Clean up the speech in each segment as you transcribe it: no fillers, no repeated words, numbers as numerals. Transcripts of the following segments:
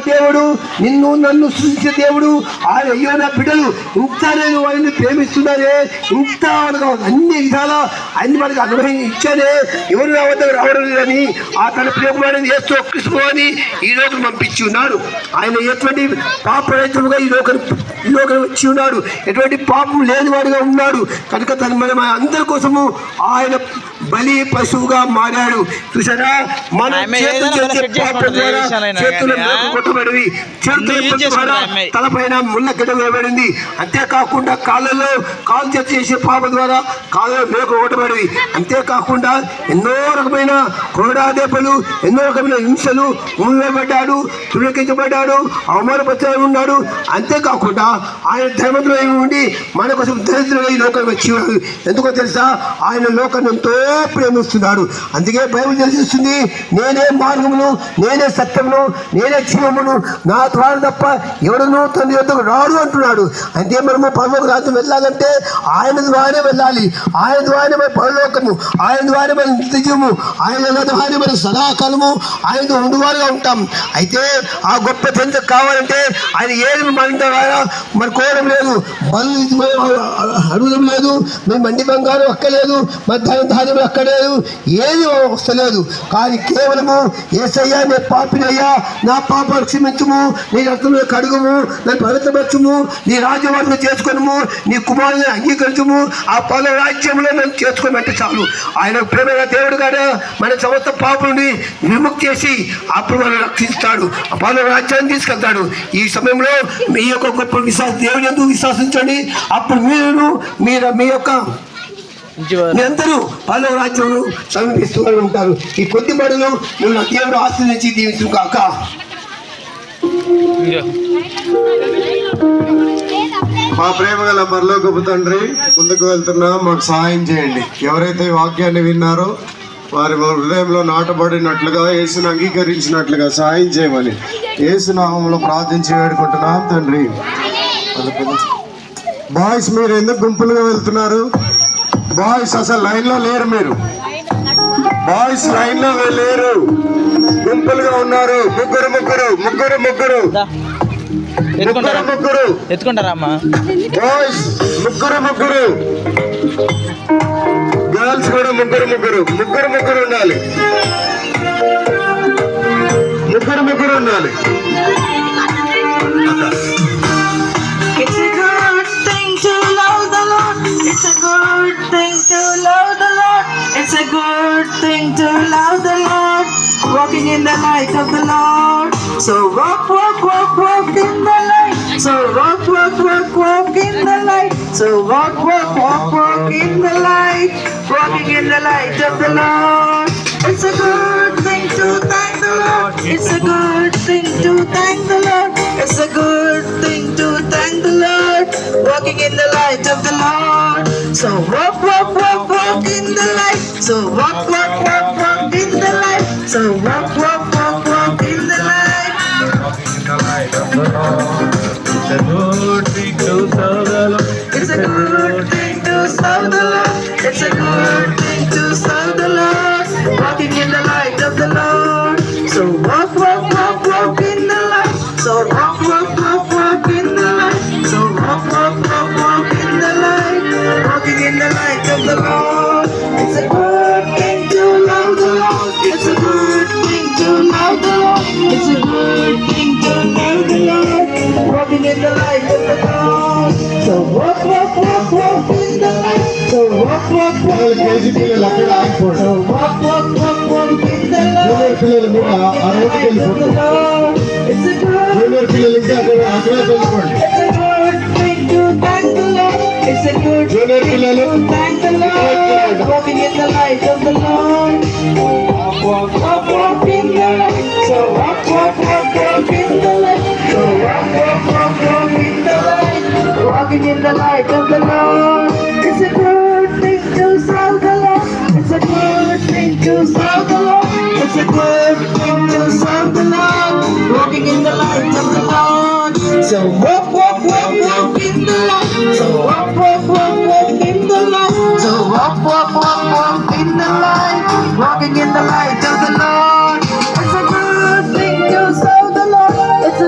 దేవుడు, నిన్ను నన్ను సృష్టించిన దేవుడు ఆయన. అయ్యో నా బిడ్డలు, ఇంత నేను ఆయన్ని ప్రేమిస్తున్నానే, ఇంత మనకు అన్ని విధాలా అన్ని మనకు అనుభవం ఇచ్చానే, ఎవరు నా వద్ద రావడం లేదని ఆ తన ప్రేమని యేసు క్రీస్తు అని ఈ లోకం పంపించి ఉన్నాడు. ఆయన ఎటువంటి పాపరహితుడుగా ఈ లోకం వచ్చి ఉన్నాడు, ఎటువంటి పాపం లేనివాడుగా ఉన్నాడు కనుక తను మన అందరి కోసము ఆయన బలి పశువుగా మారాడు. చూసారా, మన చేతులు కొట్టబడి తలపైన ముళ్ళ గిడ్డ వేయబడింది. అంతేకాకుండా కాళ్ళలో కాలు చేసే పాప ద్వారా కాళ్ళలో మేక కొట్టబడి, అంతేకాకుండా ఎన్నో రకమైన కోడా దెబ్బలు, ఎన్నో రకమైన హింసలు ఉండబడ్డాడు, తులకించబడ్డాడు, అవమానపరచాడు ఉన్నాడు. అంతేకాకుండా ఆయన ధర్మంలో ఉండి మన కోసం దరిద్రంగా ఈ లోకానికి వచ్చి ఉన్నాడు. ఎందుకో తెలుసా, ఆయన లోకాన్ని ఎంతో ప్రేమిస్తున్నాడు. అందుకే బైబిల్ తెలిసిస్తుంది, నేనే మార్గమును, నేనే సత్యమును, నేనే జీవమును, నా ద్వారా తప్ప ఎవడను తండ్రి యొద్దకు రాడు అంటున్నాడు. అంటే మనము పరలోక రాజ్యం వెళ్ళాలంటే ఆయన ద్వారానే వెళ్ళాలి. ఆయన ద్వారానే మన పరలోకము, ఆయన ద్వారా మన నిత్యజీవము, ఆయన ద్వారా మన సదాకాలము ఆయనతో ఉండువారుగా ఉంటాం. అయితే ఆ గొప్ప తండ్రి కావాలంటే ఆయన ఏది మన ద్వారా మన కోరడం లేదు, బలు అడగడం లేదు, మేము మండి బంగారం అక్కలేదు, మన ధాన్యం అక్కలేదు, ఏది వస్తలేదు. కానీ కేవలము యేసయ్యా నీ పాపినయ్యా, నా పాపాలు క్షమించుము, నీ రక్తంలో కడుగుము, నన్ను పవిత్రపరచుము, నీ రాజ్యవాసం చేసుకున్నాము, నీ కుమారుని అంగీకరించుము, ఆ పల రాజ్యంలో నన్ను చేసుకోమంటే చాలు. ఆయన ప్రేమైన దేవుడు కాడా మన సమస్త పాపులని విముక్తి చేసి అప్పుడు మనం రక్షిస్తాడు, ఆ పల రాజ్యాన్ని తీసుకెళ్తాడు. ఈ సమయంలో మీ యొక్క గొప్ప దేవుని ఎందుకు విశ్వాసించండి, అప్పుడు మీరు మీ యొక్క మీరందరూ పలు రాజ్యంలో సమీపిస్తూ ఉంటారు. ఈ కొద్ది బడులు నువ్వు దేవుడు ఆశ్రయించి దీవించు కాక. మా ప్రేమ గల పరలోకపు తండ్రి, ముందుకు వెళ్తున్నాం, మాకు సహాయం చేయండి. ఎవరైతే ఈ వాక్యాన్ని విన్నారో వారి హృదయంలో నాటబడినట్లుగా, యేసును అంగీకరించినట్లుగా సహాయం చేయమని యేసు నామములో ప్రార్థించి వేడుకుంటున్నాం తండ్రి. బాయ్స్, మీరు ఎందుకు గుంపులుగా వెళ్తున్నారు? బాయ్స్ అసలు లైన్లో లేరు, మీరు బాయ్స్ లైన్లో లేరు, గుంపులుగా ఉన్నారు. ముగ్గురు ముగ్గురు ముగ్గురు ముగ్గురు ముగ్గురు ఎత్తుకుంటారా బాయ్స్, ముగ్గురు ముగ్గురు, గర్ల్స్ కూడా ముగ్గురు ముగ్గురు ముగ్గురు ముగ్గురు ఉండాలి, ముగ్గురు ముగ్గురు ఉండాలి. It's a good thing to love the Lord. It's a good thing to love the Lord. Walking in the light of the Lord. So walk, walk, walk, walk in the light. So walk, walk, walk, walk in the light. So walk, walk, walk, walk in the light. Walking in the light of the Lord. It's a good thing to thank the Lord. It's a good thing to thank the Lord. It's a good thing to thank the Lord. Walking in the light of the Lord. So walk, walk, walk, walk in the light. So walk, walk, walk, walk in the light. So walk, walk, walk, walk in the light. Walking in the light of the Lord. It's a good thing to serve the Lord. It's a good thing to serve the Lord. It's a good thing to serve the Lord. Walking in the light of the Lord. So walk, walk, walk, walk in the light. So walk, walk, walk, walk in the light. So walk, walk, walk, walk in the light. Walking in the light of the Lord. It's a good thing to love the Lord. It's a good thing to love the Lord. It's a good thing to love the Lord. Walking in the light of the Lord. So walk, walk, walk, walk in the light. So walk, walk, walk, walk in the light. So walk, walk, walk, walk in the light. Walking in the light of the Lord. It's a good thing to thank the Lord. It's a good thing to thank the Lord. Walking in the light of the Lord. Walk, walk, walk, walk in the light. So walk, walk, walk, walk in the light. So walk, walk, walk, walk in the light. Walking in the light of the Lord. It's a good thing to serve the Lord. It's a good thing to serve the Lord. It's a good thing to serve the Lord. Walking in the light of the Lord. So walk, walk, walk, walk in the light. So walk, walk, walk, walk in the light. So walk, walk, walk, walk in the light. Walking in the light of the Lord. It's a good thing to serve the Lord. It's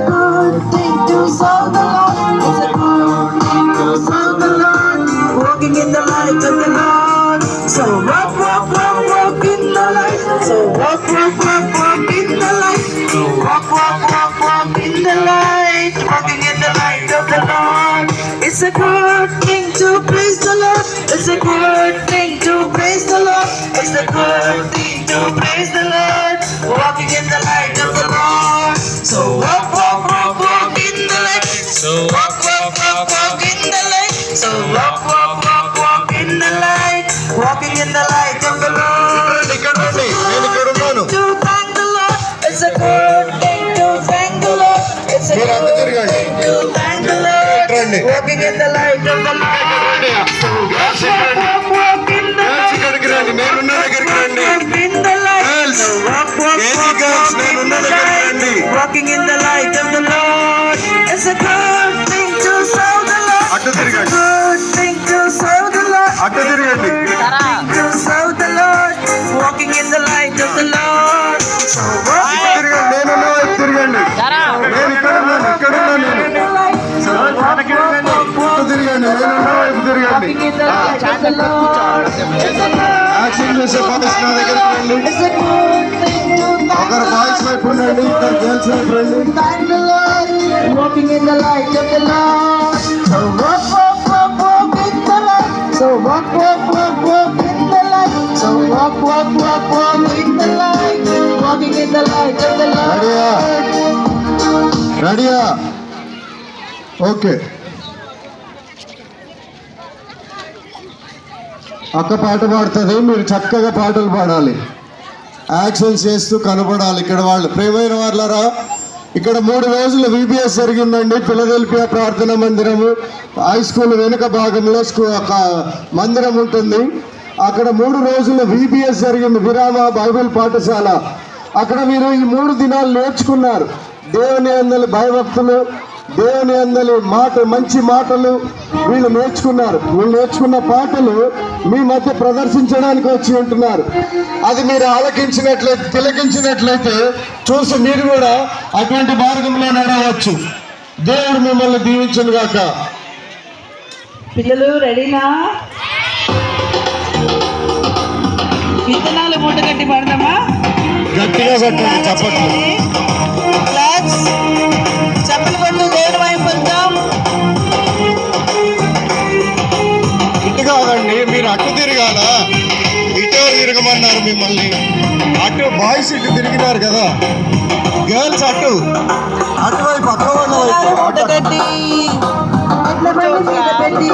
Lord. It's a good thing to praise the Lord. It's a good thing to praise the Lord. It's a good thing to praise the Lord. Walking in the light of the Lord. So walk, walk, walk, walk in the light. So walk, walk, walk, walk in the light. So walk, walk, walk, walk in the light. Walking in the light of the Lord. ఇక్కడ రండి, నేను ఇక్కడ ఉన్నాను. To thank the Lord. It's a good thing to thank the Lord. It's a మీరు అంత good తిరగండి. thing to thank the Lord. రండి. Walking in the light of the Lord. So walk, walk, walk, walk in the light. ఇక్కడికి రండి, నేనున్న దగ్గరికి రండి. Walk in the light. Girls, So walk, walk, KG walk, girls, walk నేనున్న in the దగ్గరికి light. రండి. Walking in the light of the Lord. It's a good thing to serve the Lord. అటు తిరగండి, Good thing to serve the Lord. అటు తిరగండి. To serve the Lord, walking in the light of the Lord. So walk, ఇటు తిరగండి, నేనున్న వైపు తిరగండి. నేను ఇక్కడ ఉన్నాను, ఇక్కడ ఉన్నాను నేను. so walk, walk, walk, walk, ఇటు తిరగండి, నేనున్న వైపు తిరగండి. walking in the light of the Lord. Action చేసే బాయ్స్ నా దగ్గరికి రండి. It's a good thing to ఒకరు బాయ్స్ వైపు ఉండండి, ఇద్దరు గర్ల్స్ వైపు రండి. thank the Lord, walking in the light of the Lord. So walk, walk, walk, walk in the light. So walk, walk, walk, walk in the light. So walk, walk, walk, walk in the light. Walking in the light of the Lord. రెడీయా? Okay. అక్క పాట పాడుతుంది, మీరు చక్కగా పాటలు పాడాలి, actions చేస్తూ కనపడాలి. ఇక్కడ వాళ్ళు ప్రియమైన వాళ్ళరా, ఇక్కడ 3 రోజులు VBS జరిగిందండి. ఫిలదెల్ఫియా ప్రార్థన మందిరము హై స్కూల్ వెనుక భాగంలో మందిరం ఉంటుంది. అక్కడ 3 రోజులు VBS జరిగింది, విరామ బైబిల్ పాఠశాల. అక్కడ మీరు ఈ 3 దినాలు నేర్చుకున్నారు. దేవుని అందలి భయభక్తులు, దేవుని అందలి మంచి మాటలు వీళ్ళు నేర్చుకున్నారు. వీళ్ళు నేర్చుకున్న పాటలు మీ మధ్య ప్రదర్శించడానికి వచ్చి ఉంటున్నారు. అది మీరు ఆలకించినట్లయితే, తిలకించినట్లయితే చూసి మీరు కూడా అటువంటి మార్గంలో నడవచ్చు. దేవుడు మిమ్మల్ని దీవించును గాక. పిల్లలు రెడీనా? విత్తనాలు మూట కట్టి పడదామా? గట్టిగా కట్టండి చప్పట్లు. క్లాప్స్, చప్పలు కొట్టు, దేవుని వైపు వెళ్తాం. ఇటు కాదండి, మీరు అటు తిరగాల. ఇటు తిరగమన్నారు మిమ్మల్ని. అటు బాయ్స్ ఇటు తిరిగినారు కదా, గర్ల్స్ అటు అటువైపు అక్కడ వాళ్ళ విత్తనాలు వైపు మూట కట్టి ఎడ్ల బండి మీద పెట్టి,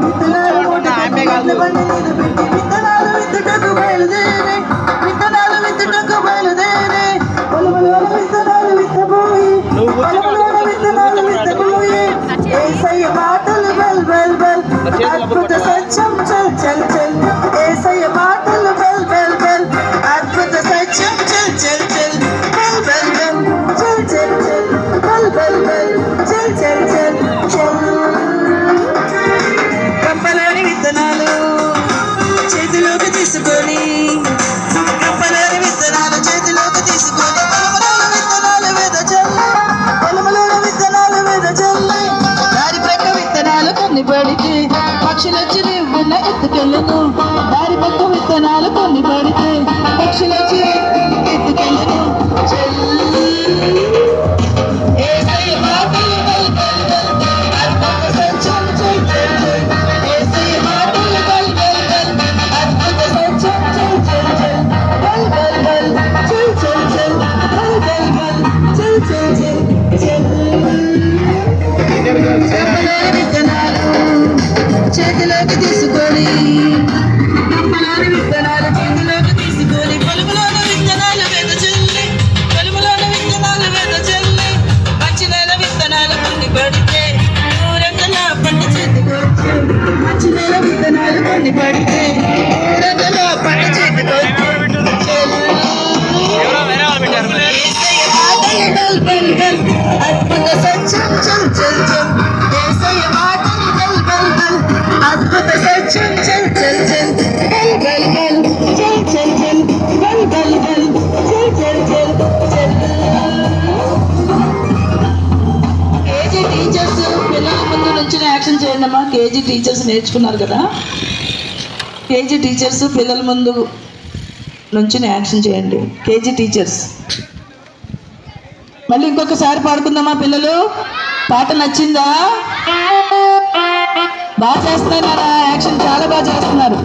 విత్తనాలు మూట కట్టి ఎడ్ల బండి మీద పెట్టి, విత్తనాలు విత్తుటకు బయలుదేరి, విత్తనాలు విత్తుటకు బయలుదేరి, పొలములో విత్తనాలు విత్తబోయి, పొలములో విత్తనాలు విత్తబోయి, యేసయ్య మాటలు బల్ బల్ బల్, అద్భుత సత్యం చల్ చల్ చల్, యేసయ్య మాటలు బల్ బల్ బల్, అద్భుత సత్యం చల్ చల్ చల్, బల్ బల్ బల్, చల్ చల్ చల్, బల్ బల్ బల్, చల్ చల్ చల్ చల్. కప్పలోని విత్తనాలు చేతిలోకి తీసుకొని, కప్పలోని విత్తనాలు చేతిలోకి తీసుకొని, పొలములోని విత్తనాలు వెదజల్లి, పొలములోని విత్తనాలు వెదజల్లి, దారి ప్రక్క విత్తనాలు కొన్ని పడితే పక్షులొచ్చి నువ్వున్న ఎత్తుకెళ్ళను, దారి పక్క విత్తనాలు కొన్ని పడితే పక్షులొచ్చి ఎత్తుకెళ్ళను. యేసయ్య మాటలు బల్ బల్ బల్, అద్భుత సత్యం చల్ చల్ చల్, యేసయ్య మాటలు బల్ బల్ బల్, అద్భుత సత్యం చల్ చల్ చల్, బల్ బల్ బల్, చల్ చల్ చల్, బల్ బల్ బల్, చల్ చల్ చల్ చల్. కప్పలోని విత్తనాలు చేతిలోకి తీసుకొని, కప్పలోని విత్తనాలు చేతిలోకి తీసుకొని, పొలములోని విత్తనాలు వెదజల్లి, పొలములోని విత్తనాలు వెదజల్లి, మంచి నేల విత్తనాలు కొన్ని పడితే ఊరంగల పంట చేతికొచ్చు, మంచి నేల విత్తనాలు కొన్ని పడితే ఊరంగల పంట చేతికొచ్చు. అద్భుత సత్యం చల్ చల్ చల్, యేసయ్య మాటలు బల్ బల్ బల్, అద్భుత సత్యం చల్ చల్ చల్, బల్ బల్ బల్, చల్ చల్ చల్, బల్ బల్ బల్, చల్ చల్ చల్ చల్. కేజీ టీచర్స్ పిల్లల ముందు నుంచి యాక్షన్ చేయండి అమ్మా. కేజీ టీచర్స్ నేర్చుకున్నారు కదా, కేజీ టీచర్స్ పిల్లల ముందు నుంచి యాక్షన్ చేయండి. కేజీ టీచర్స్ మళ్ళీ ఇంకొకసారి పాడుకుందామా పిల్లలు? పాట నచ్చిందా? బాగా చేస్తున్నారా? యాక్షన్ చాలా బాగా చేస్తున్నారు.